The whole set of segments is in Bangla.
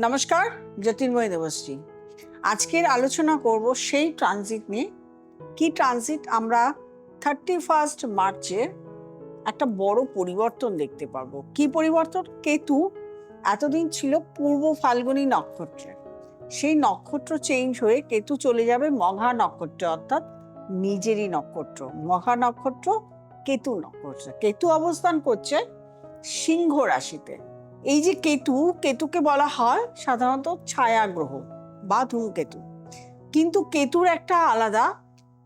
নমস্কার, জ্যোতির্ময় দেবশ্রী। আজকের আলোচনা করব সেই ট্রানজিট নিয়ে। কি ট্রানজিট? আমরা 31 মার্চে একটা বড় পরিবর্তন দেখতে পাবো। কি পরিবর্তন? কেতু এতদিন ছিল পূর্ব ফাল্গুনী নক্ষত্রে, সেই নক্ষত্র চেঞ্জ হয়ে কেতু চলে যাবে মঘা নক্ষত্রে, অর্থাৎ নিজেরই নক্ষত্র মঘা নক্ষত্র, কেতু নক্ষত্রে। কেতু অবস্থান করছে সিংহ রাশিতে। এই যে কেতু, কেতুকে বলা হয় সাধারণত ছায়া গ্রহ বা ধূমকেতু, কিন্তু কেতুর একটা আলাদা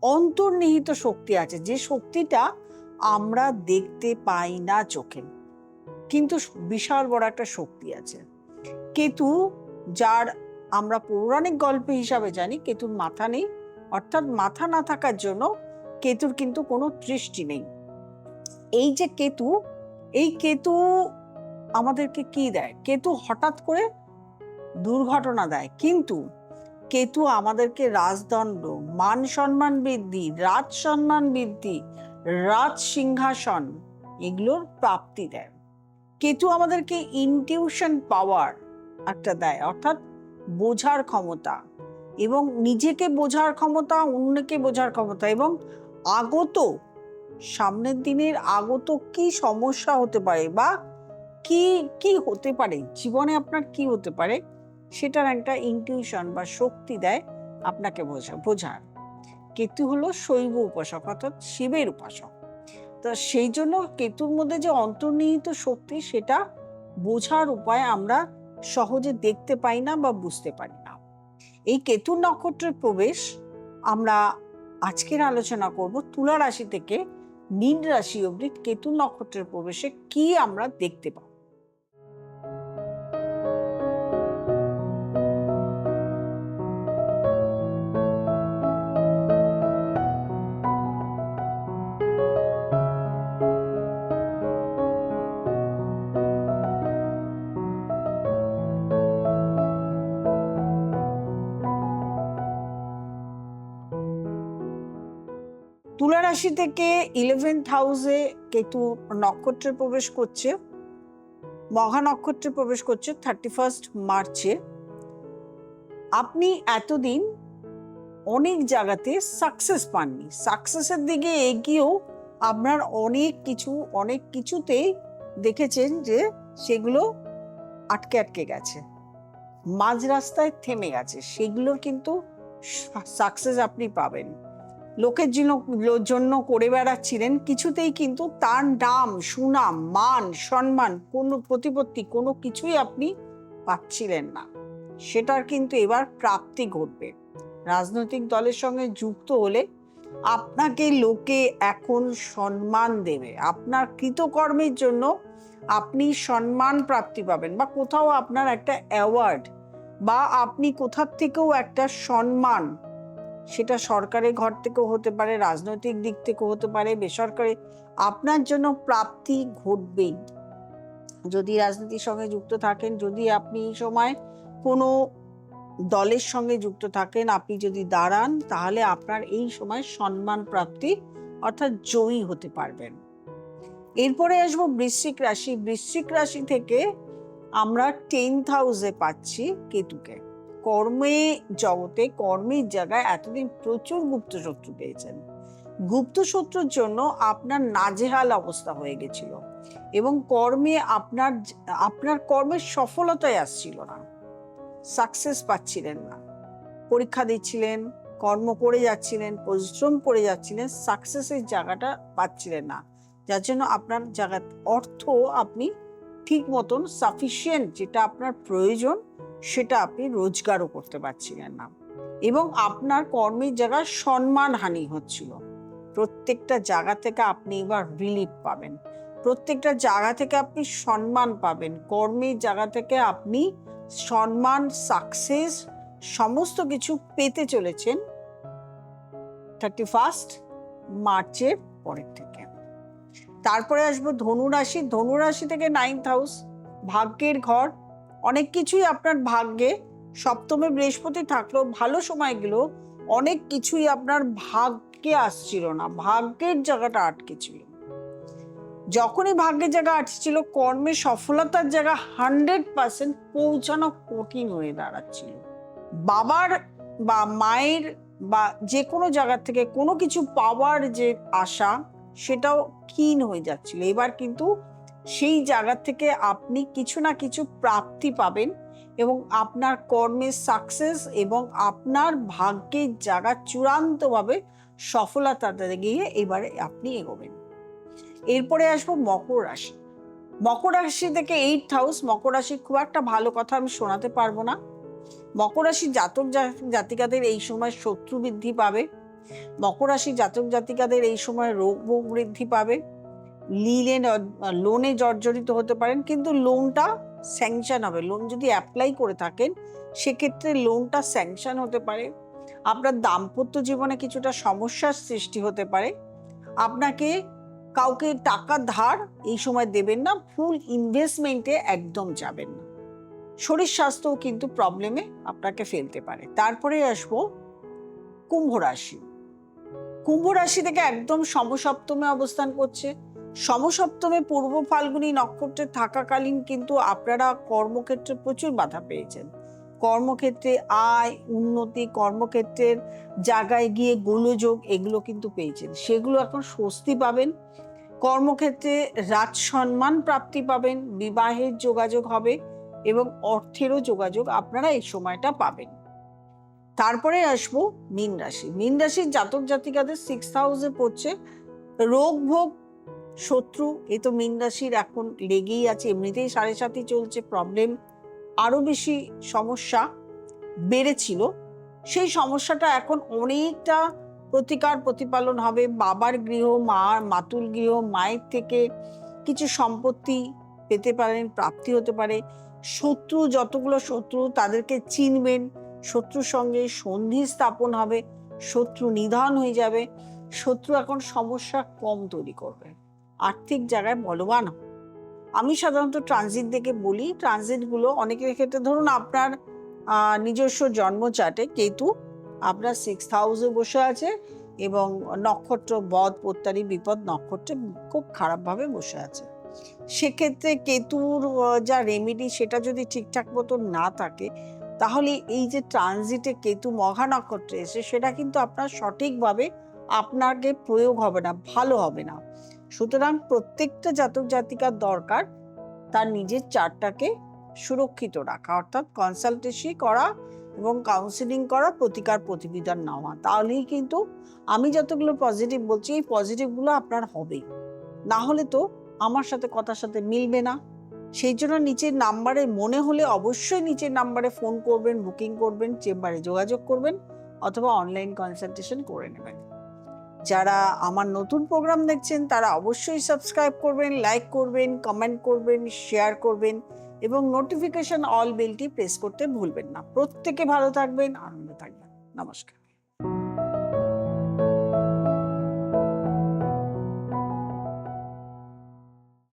অন্তর্নিহিত শক্তি আছে, যে শক্তিটা আমরা দেখতে পাই না চোখে, কিন্তু বিশাল বড় একটা শক্তি আছে। কেতু, যার আমরা পৌরাণিক গল্প হিসাবে জানি কেতুর মাথা নেই, অর্থাৎ মাথা না থাকার জন্য কেতুর কিন্তু কোনো দৃষ্টি নেই। এই যে কেতু, এই কেতু আমাদেরকে কি দেয়? কেতু হঠাৎ করে দুর্ঘটনা দেয়, কিন্তু কেতু আমাদেরকে রাজদণ্ড, মান সম্মান বৃদ্ধি, রাজ সম্মান বৃদ্ধি, রাজ সিংহাসন, এগুলোর প্রাপ্তি দেয়। কেতু আমাদেরকে ইনটিউশন পাওয়ার একটা দেয়, অর্থাৎ বোঝার ক্ষমতা, এবং নিজেকে বোঝার ক্ষমতা, অন্যকে বোঝার ক্ষমতা, এবং আগত সামনের দিনের আগত কি সমস্যা হতে পারে বা কি কি হতে পারে জীবনে, আপনার কি হতে পারে, সেটার একটা ইনটিউশন বা শক্তি দেয় আপনাকে বোঝার। কেতু হলো শৈব উপাসক, অর্থাৎ শিবের উপাসক। তো সেই জন্য কেতুর মধ্যে যে অন্তর্নিহিত শক্তি, সেটা বোঝার উপায় আমরা সহজে দেখতে পাই না বা বুঝতে পারি না। এই কেতু নক্ষত্রের প্রবেশ আমরা আজকের আলোচনা করব। তুলা রাশি থেকে মীন রাশি অবধি কেতু নক্ষত্রের প্রবেশে কি আমরা দেখতে পাবো। তুলা রাশি থেকে 11th হাউসে কেতু নক্ষত্রে প্রবেশ করছে, মঘা নক্ষত্রে প্রবেশ করছে 31 মার্চে। আপনি এতদিন অনেক জায়গাতে সাকসেস পাননি, সাকসেসের দিকে এগিয়েও আপনার অনেক কিছুতেই দেখেছেন যে সেগুলো আটকে আটকে গেছে, মাঝ রাস্তায় থেমে গেছে। সেগুলো কিন্তু সাকসেস আপনি পাবেন। লোকের জন্য করে বেড়াচ্ছিলেন, কিছুতেই কিন্তু তার নাম, সুনাম, মান সম্মান, কোনো প্রতিপত্তি, কোনো কিছুই আপনি পাচ্ছিলেন না, সেটার কিন্তু এবার প্রাপ্তি ঘটবে। রাজনৈতিক দলের সঙ্গে যুক্ত হলে আপনাকে লোকে এখন সম্মান দেবে, আপনার কৃতকর্মের জন্য আপনি সম্মান প্রাপ্তি পাবেন, বা কোথাও আপনার একটা অ্যাওয়ার্ড, বা আপনি কোথার থেকেও একটা সম্মান, সেটা সরকারের ঘর থেকেও হতে পারে, রাজনৈতিক দিক থেকেও হতে পারে, বেসরকারি, আপনার জন্য প্রাপ্তি ঘটবেই। যদি রাজনীতির সঙ্গে যুক্ত থাকেন, যদি আপনি এই সময় কোনো দলের সঙ্গে যুক্ত থাকেন, আপনি যদি দাঁড়ান, তাহলে আপনার এই সময় সম্মান প্রাপ্তি, অর্থাৎ জয়ী হতে পারবেন। এরপরে আসবো বৃশ্চিক রাশি। বৃশ্চিক রাশি থেকে আমরা 10th হাউসে পাচ্ছি কেতুকে। কর্মে জগতে, কর্মের জায়গায় এতদিন প্রচুর গুপ্তশত্রু পেয়েছেন। গুপ্তশত্রুর জন্য আপনার নাজেহাল অবস্থা হয়ে গেছিল, এবং কর্মে আপনার কর্মের সফলতায় আসছিল না, সাকসেস পাচ্ছিলেন না। পরীক্ষা দিচ্ছিলেন, কর্ম করে যাচ্ছিলেন, পরিশ্রম করে যাচ্ছিলেন, সাকসেসের জায়গাটা পাচ্ছিলেন না, যার জন্য আপনার জায়গা অর্থ আপনি ঠিক মতন সাফিসিয়েন্ট, যেটা আপনার প্রয়োজন, সেটা আপনি রোজগারও করতে পারছিলেন না, এবং আপনার কর্মের জায়গায় সম্মানহানি হচ্ছিল। প্রত্যেকটা জায়গা থেকে আপনি এবার রিলিফ পাবেন, প্রত্যেকটা জায়গা থেকে আপনি সম্মান পাবেন, কর্মের জায়গা থেকে আপনি সম্মান, সাকসেস, সমস্ত কিছু পেতে চলেছেন 31 মার্চের পরের থেকে। তারপরে আসবো ধনু রাশি। ধনু রাশি থেকে 9th হাউস, ভাগ্যের ঘর। অনেক কিছুই আপনার ভাগ্যে, সপ্তমে বৃহস্পতি থাকলেও ভালো সময়গুলো অনেক কিছুই আপনার ভাগ্যে আসছিল না, ভাগ্যের জায়গাটা আটকে ছিল। যখনই ভাগ্যের জায়গা আসছিল, কর্মে সফলতার জায়গা 100% পৌঁছানো কঠিন হয়ে দাঁড়াচ্ছিল। বাবার বা মায়ের বা যে কোনো জায়গা থেকে কোনো কিছু পাওয়ার যে আশা, সেটাও ক্ষীণ হয়ে যাচ্ছিল। এবার কিন্তু সেই জায়গা থেকে আপনি কিছু না কিছু প্রাপ্তি পাবেন এবং আপনার কর্মের সাকসেস এবং আপনার ভাগ্যের জায়গা চূড়ান্তভাবে সফলতাতে গিয়ে এবারে আপনি এগোবেন। এরপরে আসবো মকর রাশি। মকর রাশি থেকে 8th হাউস। মকর রাশি খুব একটা ভালো কথা আমি শোনাতে পারবো না। মকর রাশি জাতক জাতিকাদের এই সময় শত্রু বৃদ্ধি পাবে। মকর রাশি জাতক জাতিকাদের এই সময় রোগ ভোগ বৃদ্ধি পাবে। লোনে জর্জরিত হতে পারেন, কিন্তু লোনটা স্যাংশন হবে। লোন যদি অ্যাপ্লাই করে থাকেন সেক্ষেত্রে লোনটা স্যাংশন হতে পারে। আপনার দাম্পত্য জীবনে কিছুটা সমস্যার সৃষ্টি হতে পারে। আপনাকে কাউকে টাকা ধার এই সময় দেবেন না, ফুল ইনভেস্টমেন্টে একদম যাবেন না। শরীর স্বাস্থ্যও কিন্তু প্রবলেমে আপনাকে ফেলতে পারে। তারপরে আসবো কুম্ভ রাশি। কুম্ভ রাশি থেকে একদম সমসপ্তমে অবস্থান করছে। সমসপ্তমে পূর্ব ফাল্গুনী নক্ষত্রে থাকাকালীন কিন্তু আপনারা কর্মক্ষেত্রে প্রচুর বাধা পেয়েছেন। কর্মক্ষেত্রে আয় উন্নতি, কর্মক্ষেত্রের জায়গায় গিয়ে গোলযোগ, এগুলো কিন্তু পেয়েছেন। সেগুলো এখন স্বস্তি পাবেন। কর্মক্ষেত্রে রাজ সম্মান প্রাপ্তি পাবেন, বিবাহের যোগাযোগ হবে এবং অর্থেরও যোগাযোগ আপনারা এই সময়টা পাবেন। তারপরে আসবো মীন রাশি। মীন রাশির জাতক জাতিকাদের 6th হাউসে পড়ছে। রোগ ভোগ, শত্রু, এ তো মীন রাশির এখন লেগেই আছে। এমনিতেই 7.5 চলছে, প্রবলেম আরো বেশি সমস্যা বেড়েছিল। সেই সমস্যাটা এখন অনেকটা প্রতিকার প্রতিপালন হবে। বাবার গৃহ, মাতুল গৃহ, মায়ের থেকে কিছু সম্পত্তি পেতে পারেন, প্রাপ্তি হতে পারে। শত্রু, যতগুলো শত্রু তাদেরকে চিনবেন, শত্রুর সঙ্গে সন্ধি স্থাপন হবে, শত্রু নিধন হয়ে যাবে। শত্রু এখন সমস্যা কম তৈরি করবে, আর্থিক জায়গায় বলবান হবে। আমি সাধারণত ট্রানজিট দেখে বলি, ট্রানজিটগুলো অনেকের ক্ষেত্রে, ধরুন আপনার নিজস্ব জন্ম চার্টে কেতু আপনার 6th হাউসে বসে আছে এবং নক্ষত্র বদ পত্তারি বিপদ নক্ষত্রে খুব খারাপভাবে বসে আছে। সেক্ষেত্রে কেতুর যা রেমেডি সেটা যদি ঠিকঠাক মতো না থাকে, তাহলে এই যে ট্রানজিটে কেতু মঘা নক্ষত্রে এসে, সেটা কিন্তু আপনার সঠিকভাবে আপনাকে প্রয়োগ হবে না, ভালো হবে না। সুতরাং প্রত্যেকটা জাতক জাতিকার দরকার তার নিজের চার্টটাকে সুরক্ষিত রাখা, অর্থাৎ কনসালটেন্সি করা এবং কাউন্সিলিং করা, প্রতিকার প্রতিবিধান নেওয়া। তাহলেই কিন্তু আমি যতগুলো পজিটিভ বলছি, এই পজিটিভগুলো আপনার হবেই। না হলে তো আমার সাথে কথার সাথে মিলবে না। সেই জন্য নিচের নাম্বারে মনে হলে অবশ্যই নিচের নাম্বারে ফোন করবেন, বুকিং করবেন, চেম্বারে যোগাযোগ করবেন অথবা অনলাইন কনসালটেশন করে নেবেন। যারা আমার নতুন প্রোগ্রাম দেখছেন তারা অবশ্যই সাবস্ক্রাইব করবেন, লাইক করবেন, কমেন্ট করবেন, শেয়ার করবেন এবং নোটিফিকেশন অল বেলটি প্রেস করতে ভুলবেন না। প্রত্যেকে ভালো থাকবেন, আনন্দ থাকবেন। নমস্কার।